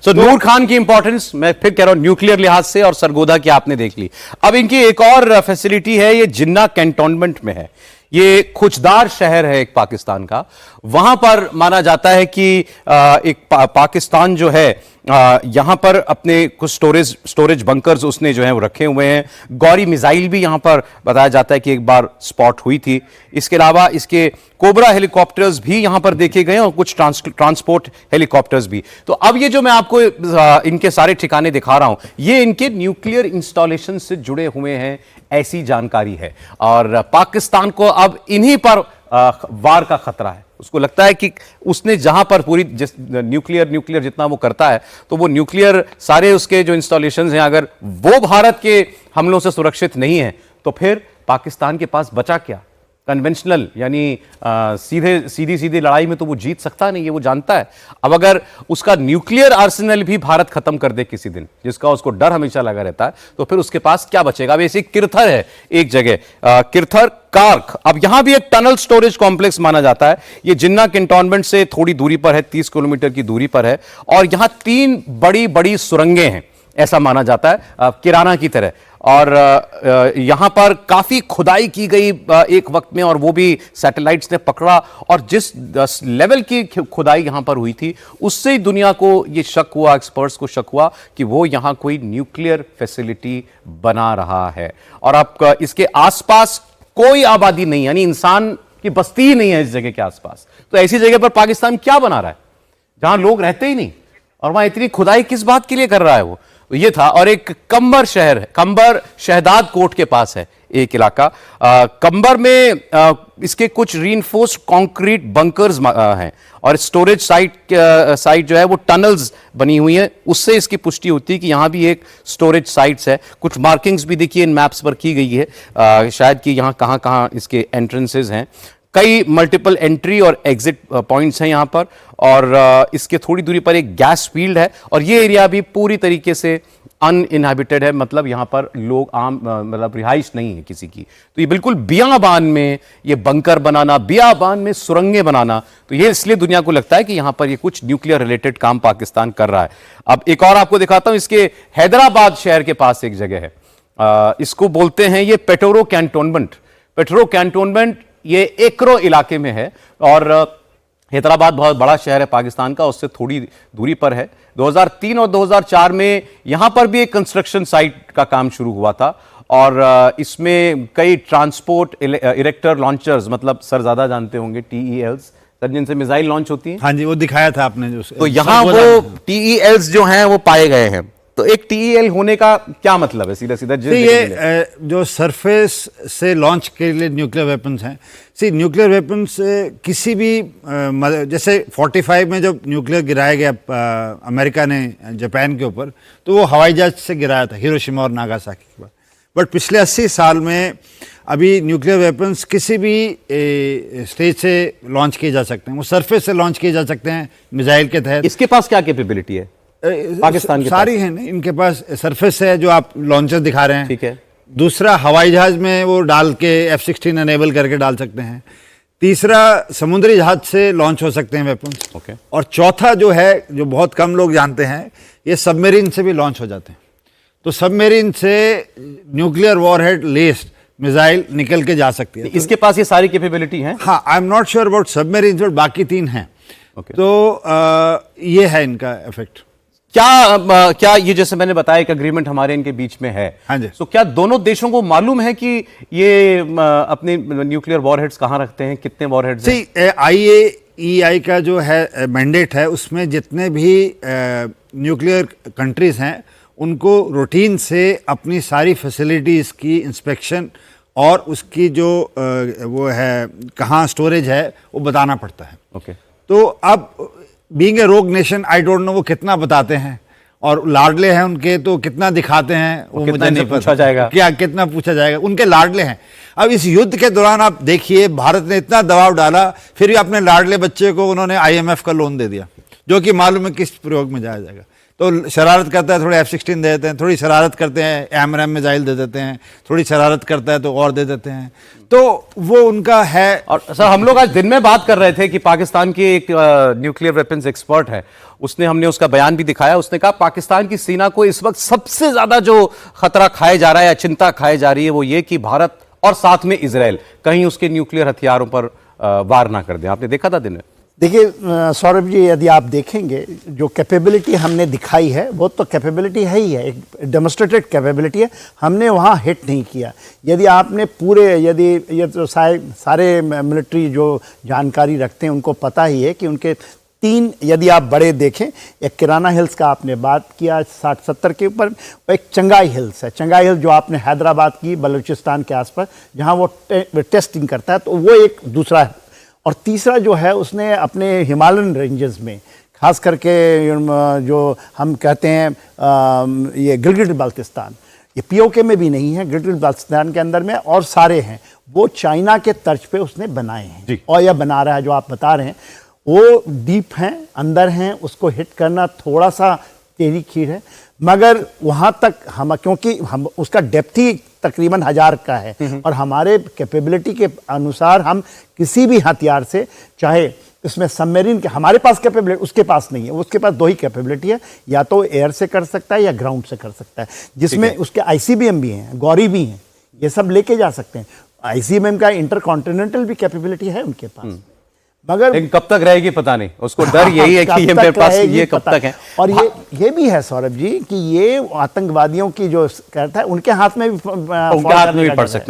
सो नूर खान की इंपॉर्टेंस मैं फिर कह रहा हूं न्यूक्लियर लिहाज से, और सरगोधा की आपने देख ली। अब इनकी एक और फैसिलिटी है, ये जिन्ना कैंटोनमेंट में है। ये खुचदार शहर है एक पाकिस्तान का। वहां पर माना जाता है कि एक पाकिस्तान जो है यहां पर अपने कुछ स्टोरेज बंकर्स उसने जो है वो रखे हुए हैं। गौरी मिसाइल भी यहां पर बताया जाता है कि एक बार स्पॉट हुई थी। इसके अलावा इसके कोबरा हेलीकॉप्टर्स भी यहां पर देखे गए और कुछ ट्रांसपोर्ट हेलीकॉप्टर्स भी। तो अब ये जो मैं आपको इनके सारे ठिकाने दिखा रहा हूं, ये इनके न्यूक्लियर इंस्टॉलेशन से जुड़े हुए हैं, ऐसी जानकारी है। और पाकिस्तान को अब इन्हीं पर वार का खतरा है। उसको लगता है कि उसने जहां पर पूरी न्यूक्लियर जितना वो करता है, तो वो न्यूक्लियर सारे उसके जो इंस्टॉलेशंस हैं, अगर वो भारत के हमलों से सुरक्षित नहीं है, तो फिर पाकिस्तान के पास बचा क्या? कन्वेंशनल यानी सीधी लड़ाई में तो वो जीत सकता नहीं है, वो जानता है। अब अगर उसका न्यूक्लियर आर्सेनल भी भारत खत्म कर दे किसी दिन, जिसका उसको डर हमेशा लगा रहता है, तो फिर उसके पास क्या बचेगा? अब ऐसे किरथर है एक जगह, किरथर कार्क। अब यहां भी एक टनल स्टोरेज कॉम्प्लेक्स माना जाता है। ये जिन्ना कैंटोनमेंट से थोड़ी दूरी पर है, 30 किलोमीटर की दूरी पर है, और यहां 3 बड़ी बड़ी सुरंगें हैं, ऐसा माना जाता है, किराना की तरह। और यहां पर काफी खुदाई की गई एक वक्त में, और वो भी सैटेलाइट्स ने पकड़ा। और जिस लेवल की खुदाई यहां पर हुई थी, उससे ही दुनिया को ये शक हुआ, एक्सपर्ट्स को शक हुआ कि वो यहां कोई न्यूक्लियर फैसिलिटी बना रहा है। और अब इसके आसपास कोई आबादी नहीं, यानी इंसान की बस्ती ही नहीं है इस जगह के आसपास। तो ऐसी जगह पर पाकिस्तान क्या बना रहा है जहां लोग रहते ही नहीं, और वहां इतनी खुदाई किस बात के लिए कर रहा है वो? ये था। और एक कंबर शहर है, कंबर शहदाद कोट के पास है एक इलाका। कंबर में इसके कुछ रीइंफोर्स्ड कंक्रीट बंकर्स हैं, और स्टोरेज साइट जो है वो टनल्स बनी हुई है। उससे इसकी पुष्टि होती है कि यहां भी एक स्टोरेज साइट्स है। कुछ मार्किंग्स भी देखिए इन मैप्स पर की गई है, शायद कि यहां कहां कहां इसके एंट्रेंसेज हैं। कई मल्टीपल एंट्री और एग्जिट पॉइंट्स हैं यहां पर, और इसके थोड़ी दूरी पर एक गैस फील्ड है। और ये एरिया भी पूरी तरीके से अनइनहैबिटेड है, मतलब यहां पर लोग मतलब रिहाइश नहीं है किसी की। तो ये बिल्कुल बियाबान में ये बंकर बनाना, बियाबान में सुरंगें बनाना, तो ये इसलिए दुनिया को लगता है कि यहां पर ये कुछ न्यूक्लियर रिलेटेड काम पाकिस्तान कर रहा है। अब एक और आपको दिखाता हूं, इसके हैदराबाद शहर के पास एक जगह है, इसको बोलते हैं ये पेटोरो कैंटोनमेंट। पेटोरो कैंटोनमेंट ये एकरो इलाके में है, और हैदराबाद बहुत बड़ा शहर है पाकिस्तान का, उससे थोड़ी दूरी पर है। 2003 और 2004 में यहां पर भी एक कंस्ट्रक्शन साइट का काम शुरू हुआ था, और इसमें कई ट्रांसपोर्ट इरेक्टर लॉन्चर्स, मतलब सर ज्यादा जानते होंगे, TELs, सर जिनसे मिसाइल लॉन्च होती है। हाँ जी, वो दिखाया था आपने जो। तो यहां वो TELs जो हैं वो पाए गए हैं। तो एक TEL होने का क्या मतलब है? सीधा सीधा ये जो सरफेस से लॉन्च के लिए न्यूक्लियर वेपन्स हैं। न्यूक्लियर वेपन्स किसी भी जैसे 45 में जब न्यूक्लियर गिराया गया अमेरिका ने जापान के ऊपर, तो वो हवाई जहाज से गिराया था, हिरोशिमा और नागासाकी के बाद। बट पिछले 80 साल में अभी न्यूक्लियर वेपन्स किसी भी स्टेज से लॉन्च किए जा सकते हैं। वो सरफेस से लॉन्च किए जा सकते हैं मिसाइल के तहत। इसके पास क्या कैपेबिलिटी है पाकिस्तान के सारी है ना, इनके पास सरफेस है जो आप लॉन्चर दिखा रहे हैं, ठीक है। दूसरा हवाई जहाज में वो डाल के F-16 अनेबल करके डाल सकते हैं। तीसरा समुद्री जहाज से लॉन्च हो सकते हैं वेपन्स। ओके। और चौथा जो है, जो बहुत कम लोग जानते हैं, ये सबमरीन से भी लॉन्च हो जाते हैं। तो सबमरीन से न्यूक्लियर वॉरहेड लेस्ड मिसाइल निकल के जा सकती है। इसके पास ये सारी कैपेबिलिटी है। हाँ, I am not sure about submarine, but बाकी 3 हैं। तो ये है इनका इफेक्ट। क्या ये जैसे मैंने बताया एक एग्रीमेंट हमारे इनके बीच में है। हाँ जी। तो क्या दोनों देशों को मालूम है कि ये अपने न्यूक्लियर वॉरहेड्स कहां रखते हैं, कितने वॉरहेड्स हैं? IAEA का जो है मैंडेट है, उसमें जितने भी न्यूक्लियर कंट्रीज हैं उनको रूटीन से अपनी सारी फैसिलिटीज़ की इंस्पेक्शन और उसकी जो वो है कहाँ स्टोरेज है वो बताना पड़ता है। ओके। तो अब बीइंग ए रोग नेशन, आई डोंट नो वो कितना बताते हैं, और लाडले हैं उनके तो कितना दिखाते हैं वो मुझे नहीं पूछा जाएगा, क्या कितना पूछा जाएगा। उनके लाडले हैं। अब इस युद्ध के दौरान आप देखिए, भारत ने इतना दबाव डाला, फिर भी अपने लाडले बच्चे को उन्होंने IMF का लोन दे दिया। जो कि मालूम है किस प्रयोग में जाया जाएगा। तो शरारत करता है थोड़ी F-16 दे देते हैं, थोड़ी शरारत करते हैं AMRAAM मिसाइल दे देते हैं, थोड़ी शरारत करता है तो और दे देते हैं, तो वो उनका है। और सर हम लोग आज दिन में बात कर रहे थे कि पाकिस्तान की एक न्यूक्लियर वेपन्स एक्सपर्ट है, हमने उसका बयान भी दिखाया। उसने कहा पाकिस्तान की सेना को इस वक्त सबसे ज्यादा जो खतरा खाया जा रहा है या चिंता खाई जा रही है वो ये कि भारत और साथ में इजराइल कहीं उसके न्यूक्लियर हथियारों पर वार ना कर दें। आपने देखा था दिन में? देखिए सौरभ जी, यदि आप देखेंगे जो कैपेबिलिटी हमने दिखाई है वो तो कैपेबिलिटी है ही है, एक डेमोन्स्ट्रेटेड कैपेबिलिटी है, हमने वहाँ हिट नहीं किया। यदि आपने ये तो सारे मिलिट्री जो जानकारी रखते हैं उनको पता ही है कि उनके 3, यदि आप बड़े देखें, एक किराना हिल्स का आपने बात किया 60-70 के ऊपर, एक चंगाई हिल्स है, चंगाई हिल्स जो आपने हैदराबाद की बलूचिस्तान के आसपास जहाँ वो टेस्टिंग करता है, तो वो एक दूसरा है। और तीसरा जो है उसने अपने हिमालयन रेंजेस में खास करके जो हम कहते हैं ये गिलगिट बाल्टिस्तान, ये पीओके में भी नहीं है, गिलगिट बाल्टिस्तान के अंदर में और सारे हैं, वो चाइना के तर्ज पे उसने बनाए हैं और यह बना रहा है जो आप बता रहे हैं, वो डीप हैं, अंदर हैं, उसको हिट करना थोड़ा सा टेढ़ी खीर है, मगर वहाँ तक क्योंकि हम उसका डेप्थ ही तकरीबन 1000 का है और हमारे कैपेबिलिटी के अनुसार हम किसी भी हथियार से, चाहे इसमें सबमरीन के हमारे पास कैपेबिलिटी, उसके पास नहीं है, उसके पास 2 ही कैपेबिलिटी है, या तो एयर से कर सकता है या ग्राउंड से कर सकता है, जिसमें उसके ICBM भी हैं, गौरी भी हैं, ये सब लेके जा सकते हैं। ICBM का इंटरकॉन्टिनेंटल भी कैपेबिलिटी है उनके पास, मगर कब तक रहेगी पता नहीं, उसको डर यही है कि ये मेरे पास ये कब तक है। और ये भी है सौरभ जी कि ये आतंकवादियों की जो कहता है उनके हाथ में भी उनके हाथ में भी पड़ सकते हैं।